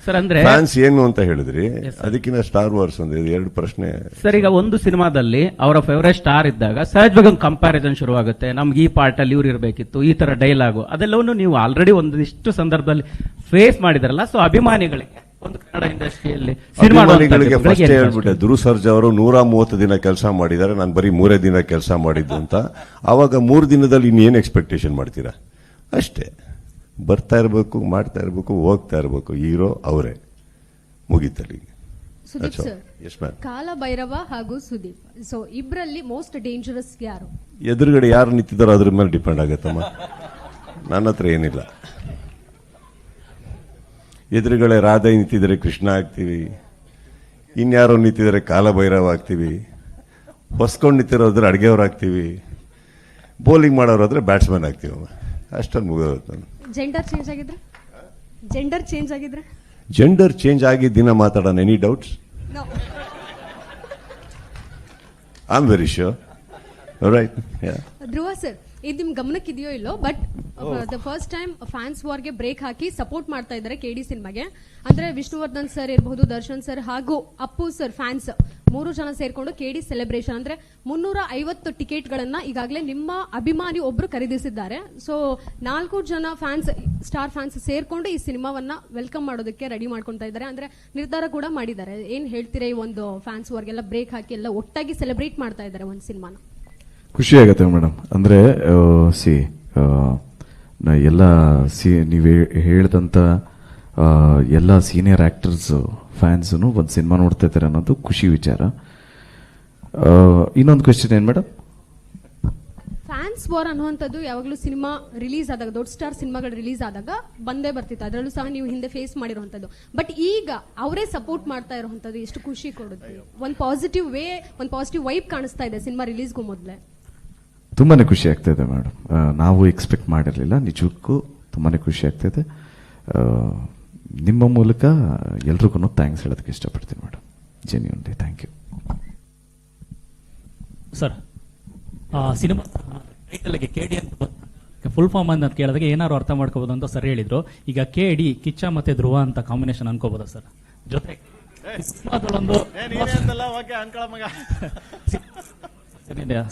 Sir ಅಂದ್ರೆ fans ಏನು ಅಂತ ಹೇಳಿದ್ರಿ, ಅದಕ್ಕಿಂತ ಸ್ಟಾರ್ ವಾರ್ಸ್ ಅಂದ್ರೆ ಎರಡು ಪ್ರಶ್ನೆ. ಸರ್ ಈಗ ಒಂದು ಸಿನಿಮಾದಲ್ಲಿ ಅವರ ಫೇವರೇಟ್ ಸ್ಟಾರ್ ಇದ್ದಾಗ ಸಹಜವಾಗಿ ಒಂದು ಕಂಪ್ಯಾರಿಸನ್ ಶುರುವಾಗುತ್ತೆ. ನಮ್ಗೆ ಈ ಪಾರ್ಟ್ ಅಲ್ಲಿ ಇವ್ರು ಇರಬೇಕಿತ್ತು, ಈ ತರ ಡೈಲಾಗು ಅದೆಲ್ಲವನ್ನು ನೀವು ಆಲ್ರೆಡಿ ಒಂದಿಷ್ಟು ಸಂದರ್ಭದಲ್ಲಿ ಫೇಸ್ ಮಾಡಿದ್ರಲ್ಲ. ಸೊ ಅಭಿಮಾನಿಗಳಿಗೆ ಒಂದು ಕನ್ನಡ ಇಂಡಸ್ಟ್ರಿಯಲ್ಲಿ ಅಭಿಮಾನಿಗಳಿಗೆ ಫಸ್ಟ್ ಹೇಳ್ಬಿಟ್ಟೆ, ಧ್ರುವ ಸರ್ಜಾ ಅವರು 130 ದಿನ ಕೆಲಸ ಮಾಡಿದ್ದಾರೆ, ನಾನು ಬರೀ 3 ದಿನ ಕೆಲಸ ಮಾಡಿದ್ದು ಅಂತ. ಅವಾಗ 3 ದಿನದಲ್ಲಿ ಇನ್ನೇನು ಎಕ್ಸ್ಪೆಕ್ಟೇಷನ್ ಮಾಡ್ತೀರಾ? ಅಷ್ಟೇ, ಬರ್ತಾ ಇರಬೇಕು, ಮಾಡ್ತಾ ಇರಬೇಕು, ಹೋಗ್ತಾ ಇರಬೇಕು. ಹೀರೋ ಅವರೇ, ಮುಗೀತಲ್ಲಿ. ಸುದೀಪ್ ಸರ್, ಕಾಲ ಭೈರವ ಹಾಗೂ ಸುದೀಪ್, ಸೊ ಇಬ್ರಲ್ಲಿ ಮೋಸ್ಟ್ ಡೇಂಜರಸ್ ಯಾರು? ಎದುರುಗಡೆ ಯಾರು ನಿಂತಿದ್ದಾರೋ ಅದ್ರ ಮೇಲೆ ಡಿಪೆಂಡ್ ಆಗತ್ತಮ್ಮ. ನನ್ನ ಹತ್ರ ಏನಿಲ್ಲ. ಎದುರುಗಡೆ ರಾಧಾ ನಿಂತಿದ್ರೆ ಕೃಷ್ಣ ಆಗ್ತೀವಿ, ಇನ್ಯಾರೋ ನಿಂತಿದ್ರೆ ಕಾಲ ಭೈರವ ಆಗ್ತೀವಿ, ಹೊಸ್ಕೊಂಡು ನಿಂತಿರೋದ್ರೆ ಅಡುಗೆಯವ್ರು ಆಗ್ತೀವಿ, ಬೌಲಿಂಗ್ ಮಾಡೋರಾದ್ರೆ ಬ್ಯಾಟ್ಸ್ಮನ್ ಆಗ್ತೀವಮ್ಮ. ಅಷ್ಟೊಂದು ಮುಗಿದೋಗುತ್ತೆ. ಜೆಂಡರ್ ಚೇಂಜ್ ಆಗಿದ್ರೆ ಜೆಂಡರ್ ಚೇಂಜ್ ಆಗಿದ್ದ ದಿನ ಮಾತಾಡೋಣ. Any doubts? I am very sure. Right. Dhruva sir, ಇದು ನಿಮ್ ಗಮನಕ್ಕಿದೆಯೋ ಇಲ್ಲೋ, but the first time fans ವಾರ್ಗೆ ಬ್ರೇಕ್ ಹಾಕಿ ಸಪೋರ್ಟ್ ಮಾಡ್ತಾ ಇದ್ದಾರೆ ಕೆಡಿ ಸಿನಿಮಾಗೆ. ಅಂದ್ರೆ ವಿಷ್ಣುವರ್ಧನ್ ಸರ್ ಇರಬಹುದು, ದರ್ಶನ್ ಸರ್ ಹಾಗೂ ಅಪ್ಪು ಸರ್ ಫ್ಯಾನ್ಸ್ 3 ಜನ ಸೇರ್ಕೊಂಡು ಕೆಡಿ ಸೆಲೆಬ್ರೇಷನ್ ಅಂದ್ರೆ 350 ಟಿಕೆಟ್ ಗಳನ್ನ ಈಗಾಗಲೇ ನಿಮ್ಮ ಅಭಿಮಾನಿ ಒಬ್ರು ಖರೀದಿಸಿದ್ದಾರೆ. ಸೊ 4 ಜನ ಫ್ಯಾನ್ಸ್, ಸ್ಟಾರ್ ಫ್ಯಾನ್ಸ್ ಸೇರ್ಕೊಂಡು ಈ ಸಿನಿಮಾವನ್ನ ವೆಲ್ಕಮ್ ಮಾಡೋದಕ್ಕೆ ರೆಡಿ ಮಾಡ್ಕೊಂತಾ ಇದ್ದಾರೆ, ಅಂದ್ರೆ ನಿರ್ಧಾರ ಕೂಡ ಮಾಡಿದ್ದಾರೆ. ಏನ್ ಹೇಳ್ತೀರಾ ಈ ಒಂದು ಫ್ಯಾನ್ಸ್ ವಾರ್ಗೆಲ್ಲ ಬ್ರೇಕ್ ಹಾಕಿ ಎಲ್ಲ ಒಟ್ಟಾಗಿ ಸೆಲೆಬ್ರೇಟ್ ಮಾಡ್ತಾ ಇದ್ದಾರೆ ಒಂದು ಸಿನಿಮಾನ? ಖುಷಿ ಆಗುತ್ತೆ ಮೇಡಮ್. ಅಂದ್ರೆ ಎಲ್ಲ ನೀವು ಹೇಳ್ದಂತ ಎಲ್ಲ ಸೀನಿಯರ್ ಆಕ್ಟರ್ಸ್ ಫ್ಯಾನ್ಸ್ನು ಒಂದು ಸಿನಿಮಾ ನೋಡ್ತಾ ಇದ್ದಾರೆ ಅನ್ನೋದು ಖುಷಿ ವಿಚಾರ. ಇನ್ನೊಂದು ಕ್ವೆಶ್ಚನ್ ಏನ್ ಮೇಡಮ್? ಫ್ಯಾನ್ಸ್ ವಾರ್ ಅನ್ನುವಂಥದ್ದು ಯಾವಾಗಲೂ ಸಿನಿಮಾ ರಿಲೀಸ್ ಆದಾಗ, ದೊಡ್ಡ ಸ್ಟಾರ್ ಸಿನಿಮಾಗಳು ರಿಲೀಸ್ ಆದಾಗ ಬಂದೇ ಬರ್ತಿತ್ತು, ಅದರಲ್ಲೂ ಸಹ ನೀವು ಹಿಂದೆ ಫೇಸ್ ಮಾಡಿರುವಂಥದ್ದು. ಬಟ್ ಈಗ ಅವರೇ ಸಪೋರ್ಟ್ ಮಾಡ್ತಾ ಇರುವಂಥದ್ದು ಎಷ್ಟು ಖುಷಿ ಕೊಡುತ್ತೆ. ಒಂದು ಪಾಸಿಟಿವ್ ಒಂದು ಪಾಸಿಟಿವ್ ವೈಬ್ ಕಾಣಿಸ್ತಾ ಇದೆ ಸಿನಿಮಾ ರಿಲೀಸ್ಗೂ ಮೊದಲೇ. ತುಂಬಾನೇ ಖುಷಿ ಆಗ್ತಾ ಇದೆ ಮೇಡಮ್. ನಾವು ಎಕ್ಸ್ಪೆಕ್ಟ್ ಮಾಡಿರಲಿಲ್ಲ, ನಿಜಕ್ಕೂ ತುಂಬಾನೇ ಖುಷಿ ಆಗ್ತಾ ಇದೆ. ನಿಮ್ಮ ಮೂಲಕ ಎಲ್ರಿಗೂ ಥ್ಯಾಂಕ್ಸ್ ಹೇಳೋದಕ್ಕೆ ಇಷ್ಟಪಡ್ತೀನಿ madam. Genuinely thank you sir. Cinema ಟೈಟಲ್ಗೆ ಕೆಡಿ ಅಂತ ಫುಲ್ ಫಾರ್ಮ್ ಅಂತ ಕೇಳಿದಾಗ ಏನಾದ್ರು ಅರ್ಥ ಮಾಡ್ಕೋಬಹುದು ಅಂತ ಸರ್ ಹೇಳಿದ್ರು. ಈಗ ಕೆಡಿ, ಕಿಚ್ಚ ಮತ್ತೆ ಧ್ರುವ ಅಂತ ಕಾಂಬಿನೇಷನ್ ಅನ್ಕೋಬಹುದಾ ಸರ್? ಜೊತೆ ಸಿನಿಮಾದಲ್ಲೊಂದು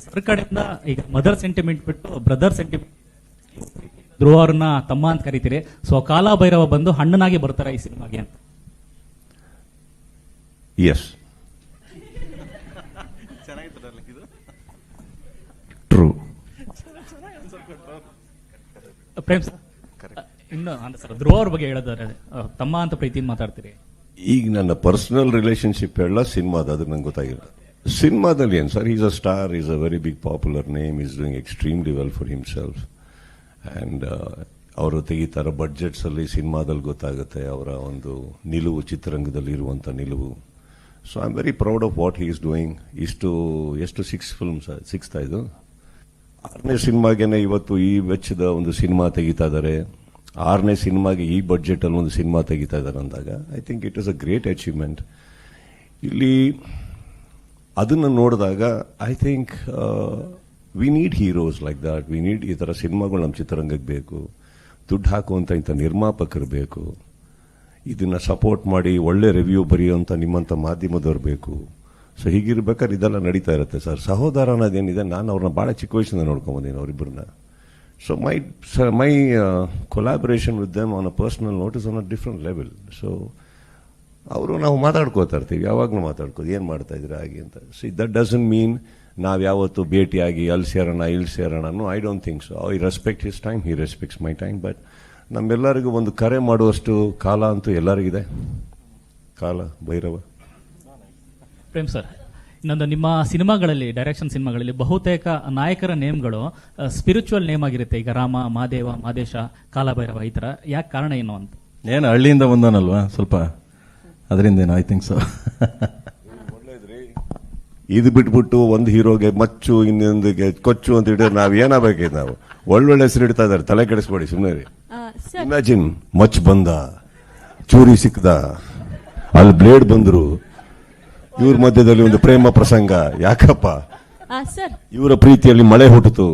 ಸರ್ ಕಡೆಯಿಂದ ಈಗ ಮದರ್ ಸೆಂಟಿಮೆಂಟ್ ಬಿಟ್ಟು ಬ್ರದರ್ ಸೆಂಟಿಮೆಂಟ್, ಧ್ರುವ ಅವ್ರನ್ನ ತಮ್ಮ ಅಂತ ಕರಿತೀರಿ. ಸೊ ಕಾಲ ಭೈರವ ಬಂದು ಹಣ್ಣನಾಗಿ ಬರ್ತಾರೆ ಈ ಸಿನಿಮಾಗೆ ಅಂತ. Yes, true. ಪ್ರೇಮ್ ಸರ್, ಇನ್ನು ಸರ್ ಧ್ರುವ ಅವ್ರ ಬಗ್ಗೆ ಹೇಳಿದ್ರೆ ತಮ್ಮ ಅಂತ ಪ್ರೀತಿ ಮಾತಾಡ್ತೀರಿ. ಈಗ ನನ್ನ ಪರ್ಸನಲ್ ರಿಲೇಶನ್ಶಿಪ್ ಹೇಳ ಸಿನಿಮಾದ, ಅದು ನಂಗೆ ಗೊತ್ತಾಗಿಲ್ಲ. ಸಿನಿಮಾದಲ್ಲಿ ಏನು sir, is a star, is a very big popular name, is doing extremely well for himself. And ಅವರು ತೆಗಿತಾರ ಬಡ್ಜೆಟ್ಸ್ ಅಲ್ಲಿ ಸಿನಿಮಾದಲ್ಲಿ ಗೊತ್ತಾಗುತ್ತೆ ಅವರ ಒಂದು ನಿಲುವು, ಚಿತ್ರರಂಗದಲ್ಲಿ ಇರುವಂಥ ನಿಲುವು. So I am very proud of what he is doing. ಎಷ್ಟು 6 ಫಿಲ್ಮ್ಸ್, 6th ಇದು 6ನೇ ಸಿನಿಮಾಗೇನೆ ಇವತ್ತು ಈ ವೆಚ್ಚದ ಒಂದು ಸಿನಿಮಾ ತೆಗಿತಾ ಇದ್ದಾರೆ. 6ನೇ ಸಿನಿಮಾಗೆ ಈ ಬಡ್ಜೆಟ್ ಅಲ್ಲಿ ಒಂದು ಸಿನಿಮಾ ತೆಗಿತಾ ಇದ್ದಾರೆ ಅಂದಾಗ I think it is a great achievement. ಇಲ್ಲಿ ಅದನ್ನು ನೋಡಿದಾಗ I think we need heroes like that. We need ಈ ಥರ ಸಿನಿಮಾಗಳು ನಮ್ಮ ಚಿತ್ರರಂಗಕ್ಕೆ ಬೇಕು. ದುಡ್ಡು ಹಾಕುವಂಥ ಇಂಥ ನಿರ್ಮಾಪಕರು ಬೇಕು. ಇದನ್ನ ಸಪೋರ್ಟ್ ಮಾಡಿ ಒಳ್ಳೆ ರಿವ್ಯೂ ಬರೆಯುವಂಥ ನಿಮ್ಮಂಥ ಮಾಧ್ಯಮದವ್ರು ಬೇಕು. ಸೊ ಹೀಗಿರ್ಬೇಕಾದ್ರೆ ಇದೆಲ್ಲ ನಡೀತಾ ಇರುತ್ತೆ ಸರ್. ಸಹೋದರ ಅನ್ನೋದೇನಿದೆ, ನಾನು ಅವ್ರನ್ನ ಭಾಳ ಚಿಕ್ಕ ವಯಸ್ಸಿಂದ ನೋಡ್ಕೊಂಬಂದೀನಿ ಅವರಿಬ್ಬರನ್ನ. So my collaboration with them on a personal note is on a different level. So ಅವರು ನಾವು ಮಾತಾಡ್ಕೋತಾ ಇರ್ತೀವಿ, ಯಾವಾಗಲೂ ಮಾತಾಡ್ಕೋದು, ಏನು ಮಾಡ್ತಾ ಇದ್ದೀರಾ ಹಾಗೆ ಅಂತ. ಸಿ ದಟ್ ಡಸಂಟ್ ಮೀನ್ ನಾವು ಯಾವತ್ತು ಭೇಟಿಯಾಗಿ ಅಲ್ಲಿ ಸೇರೋಣ ಇಲ್ಲಿ ಸೇರೋಣ. No, I don't think so. I respect his time, he respects my time. But ನಮ್ಮೆಲ್ಲರಿಗೂ ಒಂದು ಕರೆ ಮಾಡುವಷ್ಟು ಕಾಲ ಅಂತೂ ಎಲ್ಲರಿಗಿದೆ. ಕಾಲ ಭೈರವ. ಪ್ರೇಮ್ ಸರ್, ಇನ್ನೊಂದು ನಿಮ್ಮ ಸಿನಿಮಾಗಳಲ್ಲಿ, ಡೈರೆಕ್ಷನ್ ಸಿನಿಮಾಗಳಲ್ಲಿ ಬಹುತೇಕ ನಾಯಕರ ನೇಮ್ಗಳು ಸ್ಪಿರಿಚುವಲ್ ನೇಮ್ ಆಗಿರುತ್ತೆ. ಈಗ ರಾಮ, ಮಾದೇವ, ಮಾದೇಶ, ಕಾಲಭೈರವ, ಈ ತರ. ಯಾಕೆ ಕಾರಣ ಏನು ಅಂತ? ಏನು ಹಳ್ಳಿಯಿಂದ ಬಂದನಲ್ವಾ ಸ್ವಲ್ಪ, ಅದರಿಂದ ಐ ಥಿಂಕ್ ಸೊ. ಇದು ಬಿಟ್ಬಿಟ್ಟು ಒಂದು ಹೀರೋಗೆ ಮಚ್ಚು, ಇನ್ನೊಂದಿಗೆ ಕೊಚ್ಚು ಅಂತ ಹೇಳಿದ್ರೆ ನಾವು ಏನಾಗಬೇಕಿದೆ? ನಾವು ಒಳ್ಳೊಳ್ಳೆ ಹೆಸರು ಇಡ್ತಾ ಇದ್ದಾರೆ, ತಲೆ ಕೆಡಿಸ್ಬೇಡಿ ಸುಮ್ಮನೆ. ಇಮ್ಯಾಜಿನ್, ಮಚ್ ಬಂದ, ಚೂರಿ ಸಿಕ್ಕದ, ಅಲ್ಲಿ ಬ್ಲೇಡ್ ಬಂದ್ರು, ಇವ್ರ ಮಧ್ಯದಲ್ಲಿ ಒಂದು ಪ್ರೇಮ ಪ್ರಸಂಗ. ಯಾಕಪ್ಪ? ಇವರ ಪ್ರೀತಿಯಲ್ಲಿ ಮಳೆ ಹುಟ್ಟಿತು.